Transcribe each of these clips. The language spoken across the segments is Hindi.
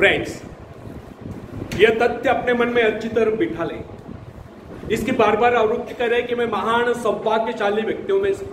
फ्रेंड्स, यह तथ्य अपने मन में अच्छी तरह बिठा लें। इसकी बार बार आवृत्ति करें कि मैं महान सौभाग्यशाली व्यक्तियों में से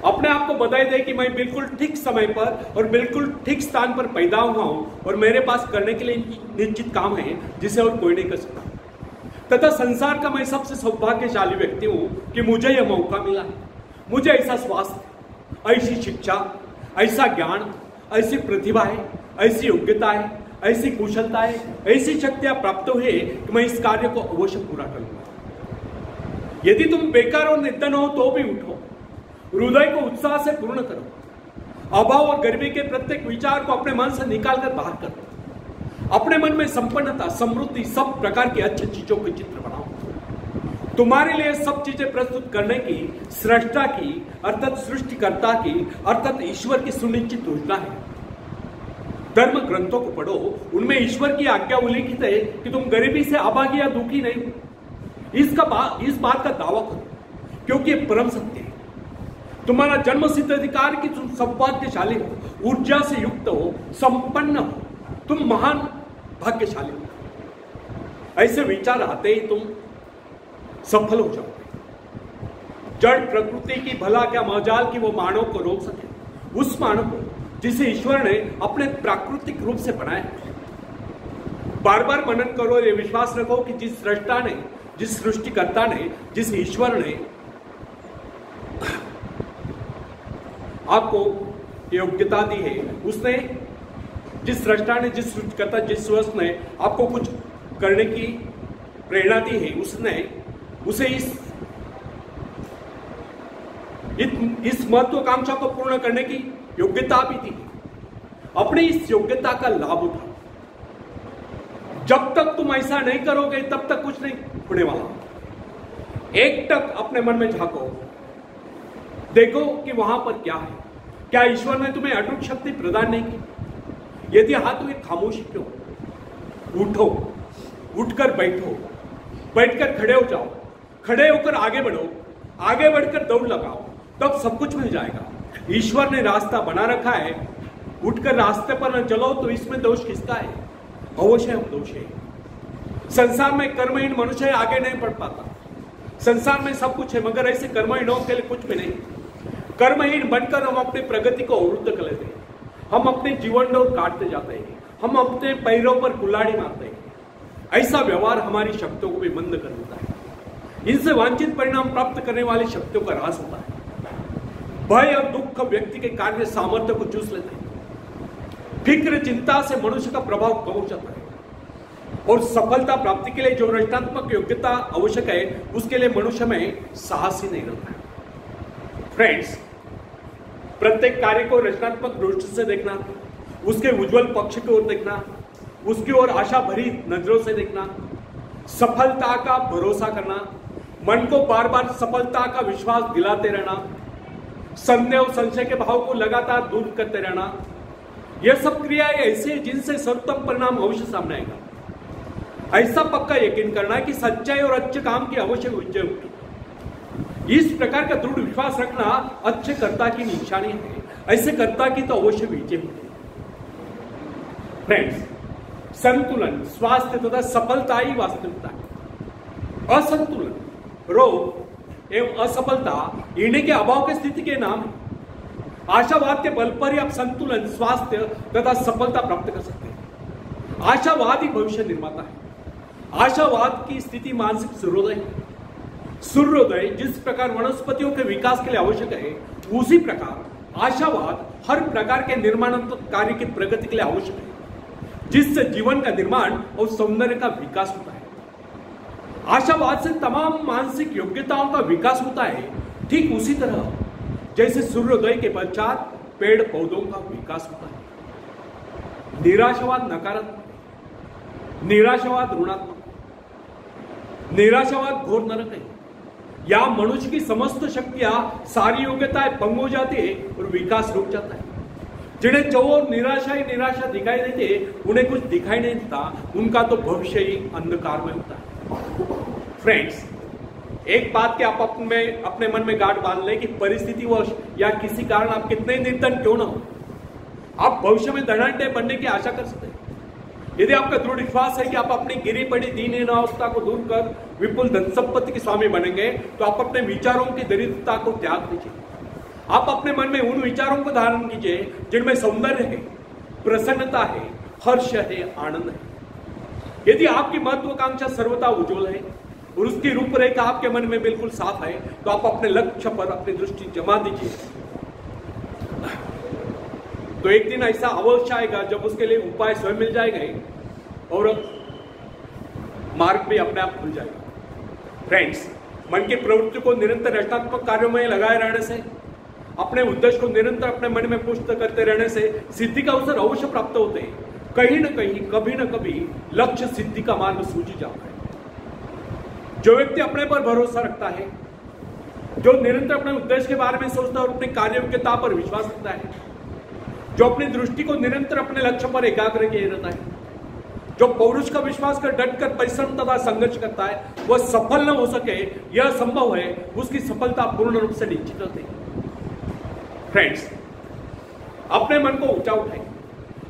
अपने आप को बधाई दे कि मैं बिल्कुल ठीक समय पर और बिल्कुल ठीक स्थान पर पैदा हुआ हूं और मेरे पास करने के लिए निश्चित काम है जिसे और कोई नहीं कर सकता। तथा संसार का मैं सबसे सौभाग्यशाली व्यक्ति हूं कि मुझे यह मौका मिला है। मुझे ऐसा स्वास्थ्य, ऐसी शिक्षा, ऐसा ज्ञान, ऐसी प्रतिभा है, ऐसी योग्यता है, ऐसी कुशलता है, ऐसी शक्तियां प्राप्त हुई कि मैं इस कार्य को अवश्य पूरा करूंगा। यदि तुम बेकार और निर्धन हो तो भी उठो, हृदय को उत्साह से पूर्ण करो, अभाव और गरीबी के प्रत्येक विचार को अपने मन से निकालकर बाहर करो। अपने मन में संपन्नता, समृद्धि, सब प्रकार की अच्छी चीजों के चित्र बनाओ। तुम्हारे लिए सब चीजें प्रस्तुत करने की सृष्टा की अर्थात सृष्टिकर्ता की अर्थात ईश्वर की सुनिश्चित योजना है। धर्म ग्रंथों को पढ़ो, उनमें ईश्वर की आज्ञा उल्लिखित है कि तुम गरीबी से अभागी या दुखी नहीं हो। इस बात का दावा करो क्योंकि ये परम सत्य है। तुम्हारा जन्म सिद्ध अधिकार कि तुम सौभाग्यशाली हो, ऊर्जा से युक्त हो, संपन्न हो, तुम महान भाग्यशाली हो। ऐसे विचार आते ही तुम सफल हो जाओगे। जड़ प्रकृति की भला क्या मजाल कि वो मानव को रोक सके, उस मानव को जिसे ईश्वर ने अपने प्राकृतिक रूप से बनाया है। बार बार मनन करो, ये विश्वास रखो कि जिस सृष्टा ने, जिस सृष्टिकर्ता ने, जिस ईश्वर ने आपको योग्यता दी है, उसने, जिस सृष्टा ने, जिस सृष्टिकर्ता, जिस वस्तु ने आपको कुछ करने की प्रेरणा दी है, उसने उसे इस महत्वाकांक्षा को पूर्ण करने की योग्यता भी दी। अपनी इस योग्यता का लाभ उठाओ। जब तक तुम ऐसा नहीं करोगे तब तक कुछ नहीं होने वाला। एक टक अपने मन में झांको, देखो कि वहां पर क्या है। क्या ईश्वर ने तुम्हें अटूट शक्ति प्रदान नहीं की? यदि हाथ में खामोशी क्यों? उठो, उठकर बैठो, बैठकर खड़े हो जाओ, खड़े होकर आगे बढ़ो, आगे बढ़कर दौड़ लगाओ, तब सब कुछ मिल जाएगा। ईश्वर ने रास्ता बना रखा है, उठकर रास्ते पर न चलो तो इसमें दोष किसका है? अवश्य हम दोष है। संसार में कर्महीन मनुष्य आगे नहीं बढ़ पाता। संसार में सब कुछ है मगर ऐसे कर्महीनों के लिए कुछ भी नहीं। कर्महीन बनकर हम अपनी प्रगति को अवरुद्ध कर लेते हैं। हम अपने जीवन डोर काटते जाते हैं, हम अपने पैरों पर कुल्हाड़ी मारते हैं। ऐसा व्यवहार हमारी शक्तियों को भी मंद कर देता है। इनसे वांछित परिणाम प्राप्त करने वाली शक्तियों का ह्रास होता है। भय और दुख व्यक्ति के कार्य सामर्थ्य को चूस लेते हैं। फिक्र, चिंता से मनुष्य का प्रभाव कम हो जाता है और सफलता प्राप्ति के लिए जो रचनात्मक योग्यता आवश्यक है उसके लिए मनुष्य में साहस ही नहीं रहता है। फ्रेंड्स, प्रत्येक कार्य को रचनात्मक दृष्टि से देखना, उसके उज्जवल पक्ष की ओर देखना, उसकी ओर आशा भरी नजरों से देखना, सफलता का भरोसा करना, मन को बार बार सफलता का विश्वास दिलाते रहना, संदेह और संशय के भाव को लगातार दूर करते रहना, यह सब क्रियाएं ऐसी हैं जिनसे सर्वोत्तम परिणाम अवश्य सामने आएगा। ऐसा पक्का यकीन करना है कि सच्चाई और अच्छे काम की अवश्य विजय होगी। इस प्रकार का दृढ़ विश्वास रखना अच्छे कर्ता की निशानी है। ऐसे कर्ता की तो अवश्य विजय होगी। फ्रेंड्स, संतुलन, स्वास्थ्य तथा सफलता ही वास्तविकता है। असंतुलन, रोग एवं असफलता इन्हीं के अभाव की स्थिति के नाम है। आशावाद के बल पर ही आप संतुलन, स्वास्थ्य तथा सफलता प्राप्त कर सकते हैं। आशावाद ही भविष्य निर्माता है। आशावाद की स्थिति मानसिक सूर्योदय है। सूर्योदय जिस प्रकार वनस्पतियों के विकास के लिए आवश्यक है, उसी प्रकार आशावाद हर प्रकार के निर्माणात्मक कार्य की प्रगति के लिए आवश्यक है, जिससे जीवन का निर्माण और सौंदर्य का विकास होता है। आशावाद से तमाम मानसिक योग्यताओं का विकास होता है। ठीक उसी तरह जैसे सूर्योदय के पश्चात पेड़ पौधों का विकास होता है। निराशावाद नकारात्मक, निराशावाद ऋणात्मक, निराशावाद घोर नरक है। या मनुष्य की समस्त शक्तियां, सारी योग्यताएं भंग हो जाती है और विकास रुक जाता है। जिन्हें चौर निराशा ही निराशा दिखाई देते, उन्हें कुछ दिखाई नहीं देता, उनका तो भविष्य ही अंधकार में होता है। फ्रेंड्स, एक बात के आप अपने मन में गांठ बांध लें कि परिस्थितिवश या किसी कारण आप कितने निर्धन क्यों ना हो, आप भविष्य में धनाढ्य बनने की आशा कर सकते हैं। यदि आपका दृढ़ विश्वास है कि आप अपनी गिरी पड़ी दीनहीन अवस्था को दूर कर विपुल धन संपत्ति के स्वामी बनेंगे, तो आप अपने विचारों की दरिद्रता को त्याग दीजिए। आप अपने मन में उन विचारों को धारण कीजिए जिनमें सौंदर्य है, प्रसन्नता है, हर्ष है, आनंद है। यदि आपकी महत्वाकांक्षा सर्वथा उज्ज्वल है और उसकी रूपरेखा आपके मन में बिल्कुल साफ है, तो आप अपने लक्ष्य पर अपनी दृष्टि जमा दीजिए। तो एक दिन ऐसा अवश्य आएगा जब उसके लिए उपाय स्वयं मिल जाएंगे और मार्ग भी अपने आप खुल जाएगा। फ्रेंड्स, मन की प्रवृत्ति को निरंतर रचनात्मक कार्यों में लगाए रहने से, अपने उद्देश्य को निरंतर अपने मन में पुष्ट करते रहने से सिद्धि का अवसर अवश्य प्राप्त होते हैं। कहीं न कहीं, कभी न कभी लक्ष्य सिद्धि का मार्ग सूझ जाता है। जो व्यक्ति अपने पर भरोसा रखता है, जो निरंतर अपने उद्देश्य के बारे में सोचता है और अपनी कार्य योग्यता पर विश्वास रखता है, जो अपनी दृष्टि को निरंतर अपने लक्ष्य पर एकाग्र किए रहता है, जो पौरुष का विश्वास कर डटकर परिश्रम तथा संघर्ष करता है, वह सफल न हो सके यह संभव है, उसकी सफलता पूर्ण रूप से निश्चित होती है। फ्रेंड्स, अपने मन को ऊंचा उठाइए,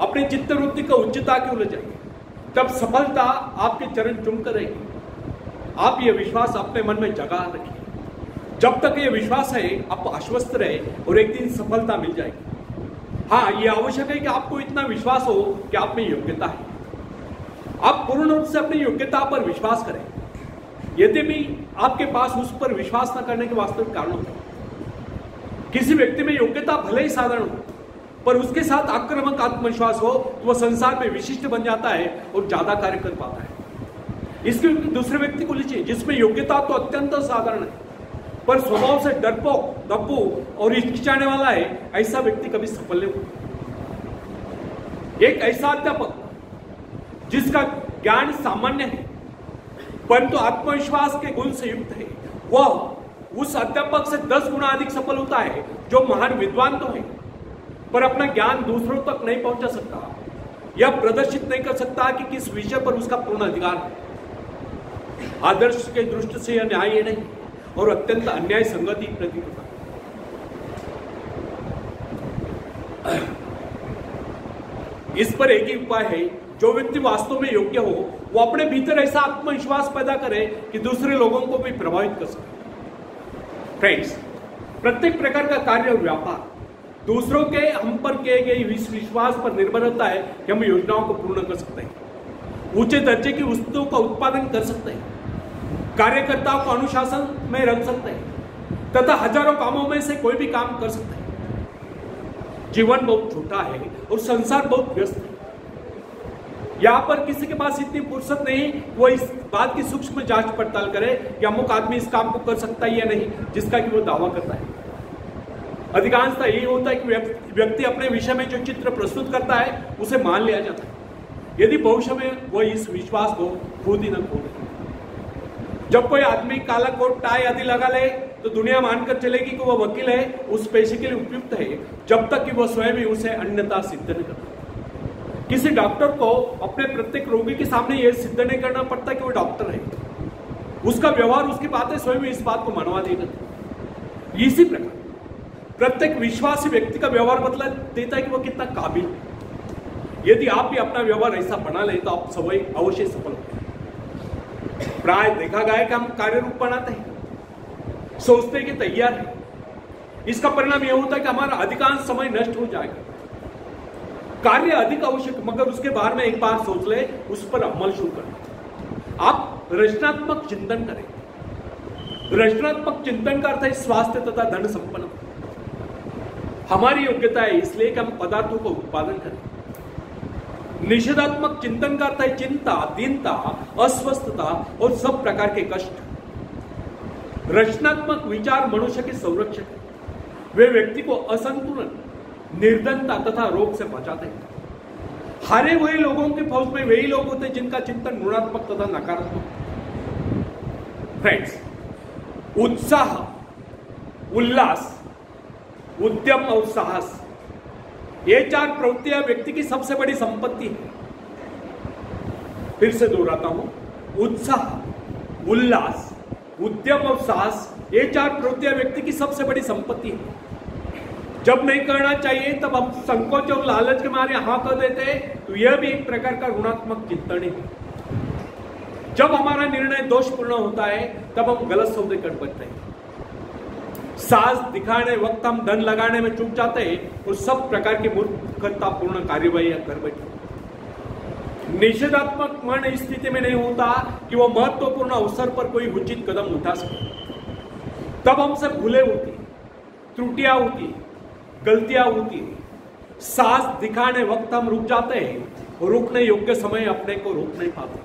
अपनी चित्त वृत्ति को उच्चता की ओर ले जाइए, तब सफलता आपके चरण चूमकर रहेगी। आप यह विश्वास अपने मन में जगा रखिए। जब तक यह विश्वास है, आप आश्वस्त रहे और एक दिन सफलता मिल जाएगी। हाँ, यह आवश्यक है कि आपको इतना विश्वास हो कि आप में योग्यता है। आप पूर्ण रूप से अपनी योग्यता पर विश्वास करें। यदि भी आपके पास उस पर विश्वास न करने के वास्तविक कारण होते हैं। किसी व्यक्ति में योग्यता भले ही साधारण हो, पर उसके साथ आक्रामक आत्मविश्वास हो, तो वह संसार में विशिष्ट बन जाता है और ज्यादा कार्य कर पाता है। इसके दूसरे व्यक्ति को लीजिए जिसमें योग्यता तो अत्यंत साधारण है, पर स्वभाव से डरपोक, दब्बू और हिचकिचाने वाला है। ऐसा व्यक्ति कभी सफल नहीं होता। एक ऐसा अध्यापक जिसका ज्ञान सामान्य है परंतु आत्मविश्वास के गुण से युक्त है, वह उस अध्यापक से 10 गुना अधिक सफल होता है जो महान विद्वान तो है पर अपना ज्ञान दूसरों तक नहीं पहुंचा सकता, यह प्रदर्शित नहीं कर सकता कि किस विषय पर उसका पूर्ण अधिकार है। आदर्श के दृष्टि से यह न्याय नहीं और अत्यंत अन्याय संगति प्रतीत होता है। इस पर एक ही उपाय है, जो व्यक्ति वास्तव में योग्य हो वो अपने भीतर ऐसा आत्मविश्वास पैदा करे कि दूसरे लोगों को भी प्रभावित कर सके। फ्रेंड्स, प्रत्येक प्रकार का कार्य और व्यापार दूसरों के हम पर किए गए इस विश्वास पर निर्भर होता है कि हम योजनाओं को पूर्ण कर सकते हैं, ऊंचे दर्जे की वस्तुओं का उत्पादन कर सकते हैं, कार्यकर्ताओं को अनुशासन में रख सकते हैं तथा हजारों कामों में से कोई भी काम कर सकते हैं। जीवन बहुत छोटा है और संसार बहुत व्यस्त है। यहां पर किसी के पास इतनी फुर्सत नहीं वो इस बात की सूक्ष्म जांच पड़ताल करे कि अमुक आदमी इस काम को कर सकता है या नहीं, जिसका कि वो दावा करता है। अधिकांशतः यही होता है कि व्यक्ति अपने विषय में जो चित्र प्रस्तुत करता है उसे मान लिया जाता है, यदि भविष्य में वह इस विश्वास को खुद ही न खो दे। जब कोई आदमी काला कोट टाई आदि लगा ले तो दुनिया मानकर चलेगी कि वह वकील है, उस पेशे के लिए उपयुक्त है, जब तक कि वह स्वयं ही उसे अन्यथा सिद्ध नहीं करता। किसी डॉक्टर को अपने प्रत्येक रोगी के सामने यह सिद्ध नहीं करना पड़ता कि वह डॉक्टर है, उसका व्यवहार, उसकी बातें स्वयं इस बात को मनवा देगा। इसी प्रकार प्रत्येक विश्वासी व्यक्ति का व्यवहार बदला देता है कि वह कितना काबिल है। यदि आप भी अपना व्यवहार ऐसा बना ले तो आप सभी अवश्य सफल होते हैं। प्राय देखा गया कि हम कार्य रूप बनाते हैं, सोचते हैं कि तैयार है, इसका परिणाम यह होता है कि हमारा अधिकांश समय नष्ट हो जाएगा। कार्य अधिक आवश्यक, मगर उसके बारे में एक बार सोच ले, उस पर अमल शुरू करें। आप रचनात्मक चिंतन करें। रचनात्मक चिंतन का अर्थ है स्वास्थ्य तथा धन संपन्न। हमारी योग्यता है इसलिए कि हम पदार्थों का उत्पादन करें। निषेधात्मक चिंतन का अर्थ है चिंता, दीनता, अस्वस्थता और सब प्रकार के कष्ट। रचनात्मक विचार मनुष्य के संरक्षक है। वे व्यक्ति को असंतुलन, निर्धनता तथा रोग से बचाते हैं। हारे हुए लोगों के फौज में वही लोग होते हैं जिनका चिंतन ऋणात्मक तथा नकारात्मक। फ्रेंड्स, उत्साह, उल्लास, उद्यम और साहस, ये 4 प्रवृत्तियां व्यक्ति की सबसे बड़ी संपत्ति है। फिर से दोहराता हूं, उत्साह, उल्लास, उद्यम और साहस, ये 4 प्रवृत्तियां व्यक्ति की सबसे बड़ी संपत्ति है। जब नहीं करना चाहिए तब हम संकोच और लालच के मारे हाँ कर देते हैं, तो यह भी एक प्रकार का ऋणात्मक चिंतन है। जब हमारा निर्णय दोषपूर्ण होता है तब हम गलत सौदे कर बैठते हैं। साज दिखाने वक्त हम धन लगाने में चूक जाते हैं और सब प्रकार की मूर्खतापूर्ण कार्यवाही कर बैठते हैं। निषेधात्मक मन इस स्थिति में नहीं होता कि वो महत्वपूर्ण अवसर पर कोई उचित कदम उठा सके। तब हमसे भूले होती, त्रुटियां होती, गलतियां होती, साज दिखाने वक्त हम रुक जाते हैं और रुकने योग्य समय अपने को रोक नहीं पाते।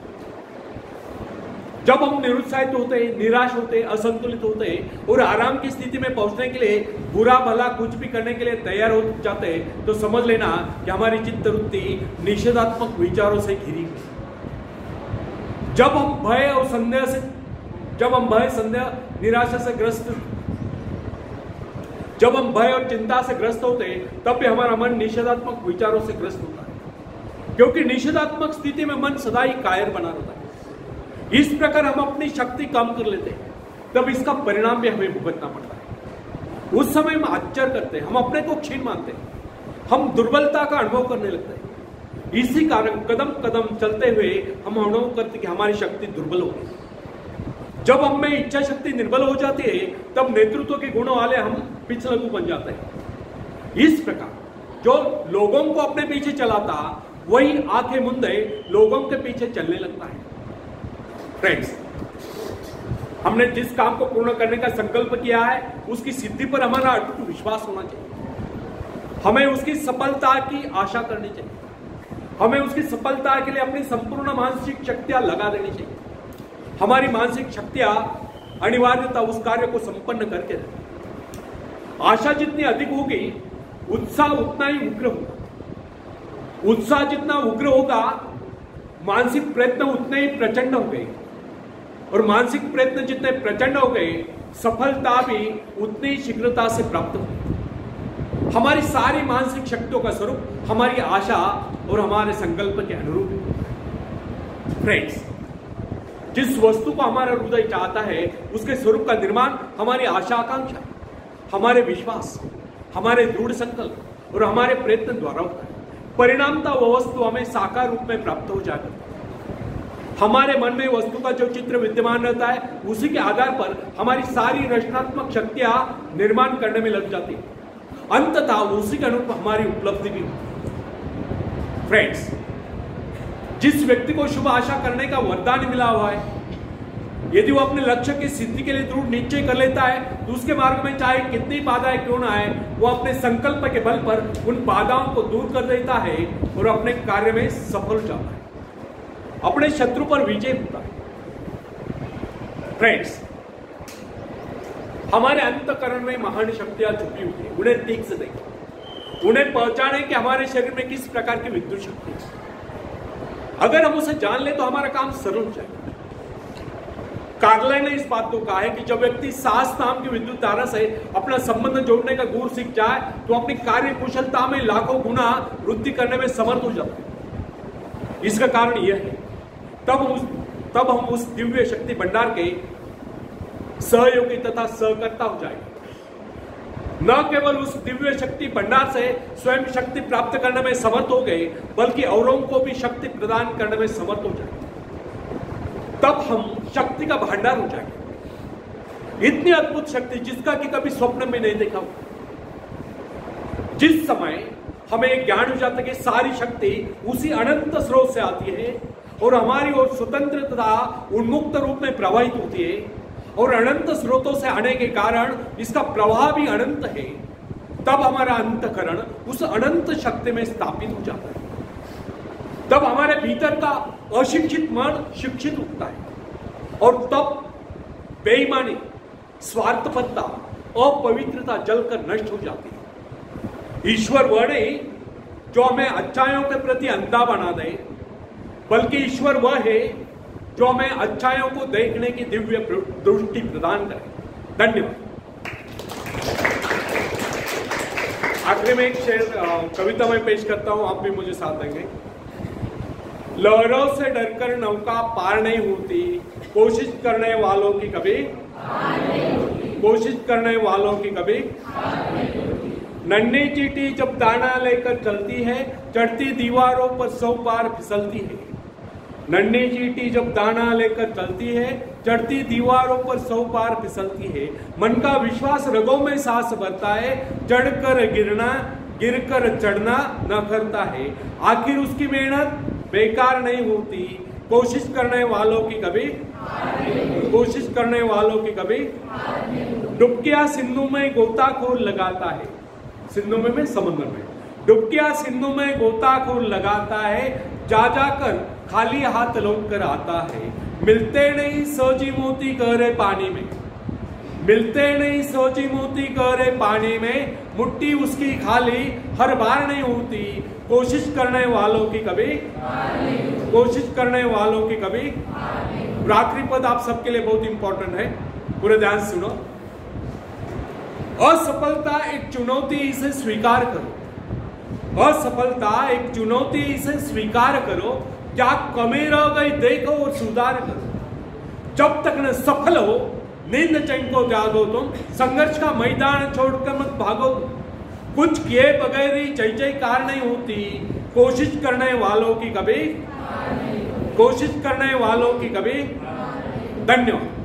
जब हम निरुत्साहित होते, निराश होते, असंतुलित होते और आराम की स्थिति में पहुंचने के लिए बुरा भला कुछ भी करने के लिए तैयार हो जाते हैं, तो समझ लेना कि हमारी चित्तवृत्ति निषेधात्मक विचारों से घिरी हुई। जब हम भय और संदेह निराशा से ग्रस्त, जब हम भय और चिंता से ग्रस्त होते हैं, तब भी हमारा मन निषेधात्मक विचारों से ग्रस्त होता है, क्योंकि निषेधात्मक स्थिति में मन सदा ही कायर बना रहता है। इस प्रकार हम अपनी शक्ति कम कर लेते हैं, तब इसका परिणाम भी हमें भुगतना पड़ता है। उस समय हम आश्चर्य करते हैं, हम अपने को क्षीण मानते हैं, हम दुर्बलता का अनुभव करने लगते हैं। इसी कारण कदम कदम चलते हुए हम अनुभव करते कि हमारी शक्ति दुर्बल हो गई। जब हम में इच्छा शक्ति निर्बल हो जाती है, तब नेतृत्व के गुणों वाले हम पिछलगू बन जाते हैं। इस प्रकार जो लोगों को अपने पीछे चलाता, वही आंखें मूंदे लोगों के पीछे चलने लगता है। फ्रेंड्स, हमने जिस काम को पूर्ण करने का संकल्प किया है, उसकी सिद्धि पर हमारा अटूट विश्वास होना चाहिए। हमें उसकी सफलता की आशा करनी चाहिए। हमें उसकी सफलता के लिए अपनी संपूर्ण मानसिक शक्तियां लगा देनी चाहिए। हमारी मानसिक शक्तियां अनिवार्यता उस कार्य को संपन्न करके रहे। आशा जितनी अधिक होगी, उत्साह उतना ही उग्र होगा। उत्साह जितना उग्र होगा, मानसिक प्रयत्न उतने ही प्रचंड हो गए, और मानसिक प्रयत्न जितने प्रचंड हो गए, सफलता भी उतनी शीघ्रता से प्राप्त होगी। हमारी सारी मानसिक शक्तियों का स्वरूप हमारी आशा और हमारे संकल्प के अनुरूप है। फ्रेंड्स, जिस वस्तु को हमारा हृदय चाहता है, उसके स्वरूप का निर्माण हमारी आशा आकांक्षा, हमारे विश्वास, हमारे दृढ़ संकल्प और हमारे प्रयत्न द्वारा होता है। परिणामतः वह वस्तु हमें साकार रूप में प्राप्त हो जाती है। हमारे मन में वस्तु का जो चित्र विद्यमान रहता है, उसी के आधार पर हमारी सारी रचनात्मक शक्तियां निर्माण करने में लग जाती है। अंततः उसी के अनुरूप हमारी उपलब्धि भी होती। फ्रेंड्स, जिस व्यक्ति को शुभ आशा करने का वरदान मिला हुआ है, यदि वो अपने लक्ष्य की सिद्धि के लिए दृढ़ निश्चय कर लेता है, तो उसके मार्ग में चाहे कितनी बाधाएं क्यों ना आए, वो अपने संकल्प के बल पर उन बाधाओं को दूर कर देता है और अपने कार्य में सफल हो जाता है, अपने शत्रु पर विजय होता है। फ्रेंड्स, हमारे अंतःकरण में महान शक्तियां छुपी हुई है। उन्हें ठीक से देखें, उन्हें पहचाने कि हमारे शरीर में किस प्रकार की विद्युत शक्ति है। अगर हम उसे जान ले तो हमारा काम सरल हो जाएगा। कार्लाइल ने इस बात को कहा है कि जब व्यक्ति साहस नाम की विद्युत धारा से अपना संबंध जोड़ने का गुण सीख जाए, तो अपनी कार्य कुशलता में लाखों गुना वृद्धि करने में समर्थ हो जाता है। इसका कारण यह है, तब हम उस दिव्य शक्ति भंडार के सहयोगी तथा सहकर्ता हो जाएंगे। न केवल उस दिव्य शक्ति भंडार से स्वयं शक्ति प्राप्त करने में समर्थ हो गए, बल्कि औरों को भी शक्ति प्रदान करने में समर्थ हो जाएंगे। तब हम शक्ति का भंडार हो जाएंगे। इतनी अद्भुत शक्ति जिसका कि कभी स्वप्न में नहीं देखा होगा। जिस समय हमें ज्ञान हो जाता है कि सारी शक्ति उसी अनंत स्रोत से आती है और हमारी ओर स्वतंत्र तथा उन्मुक्त रूप में प्रवाहित होती है, और अनंत स्रोतों से आने के कारण इसका प्रवाह भी अनंत है, तब हमारा अंतःकरण उस अनंत शक्ति में स्थापित हो जाता है। तब हमारे भीतर का अशिक्षित मन शिक्षित उठता है, और तब बेईमानी, स्वार्थपरता, अपवित्रता जलकर नष्ट हो जाती है। ईश्वर वह नहीं जो हमें अच्छाइयों के प्रति अंधा बना दे, बल्कि ईश्वर वह है जो हमें अच्छाइयों को देखने की दिव्य दृष्टि प्रदान करे। धन्यवाद। आखिर में एक शेर कविता में पेश करता हूं, आप भी मुझे साथ देंगे। लहरों से डरकर नौका पार नहीं होती, कोशिश करने वालों की कभी नन्ही चींटी जब दाना लेकर चलती है, चढ़ती दीवारों पर 100 बार फिसलती है। नन्ही चींटी जब दाना लेकर चलती है, चढ़ती दीवारों पर 100 बार फिसलती है। मन का विश्वास रगों में सांस भरता है, चढ़कर गिरना, गिरकर चढ़ना न करता है। आखिर उसकी मेहनत बेकार नहीं होती, कोशिश करने वालों की कभी डुबकिया सिंधु में गोताखोर लगाता है। सिंधु में समुद्र में डुबकिया सिंधु में गोताखोर लगाता है, जा जाकर खाली हाथ लौट कर आता है। मिलते नहीं सोची मोती गहरे पानी में, मिलते नहीं सोची मोती गहरे पानी में, मुट्ठी उसकी खाली हर बार नहीं होती, कोशिश करने वालों की कभी आखिरी पद आप सबके लिए बहुत इंपॉर्टेंट है, पूरे ध्यान से सुनो। असफलता एक चुनौती, इसे स्वीकार करो। असफलता एक चुनौती, इसे स्वीकार करो। क्या कमी रह गई देखो और सुधार करो। जब तक न सफल हो नींद चैन को जागो तुम, संघर्ष का मैदान छोड़कर मत भागो। कुछ किए बगैर ही जय जयकार नहीं होती, कोशिश करने वालों की कभी धन्यवाद।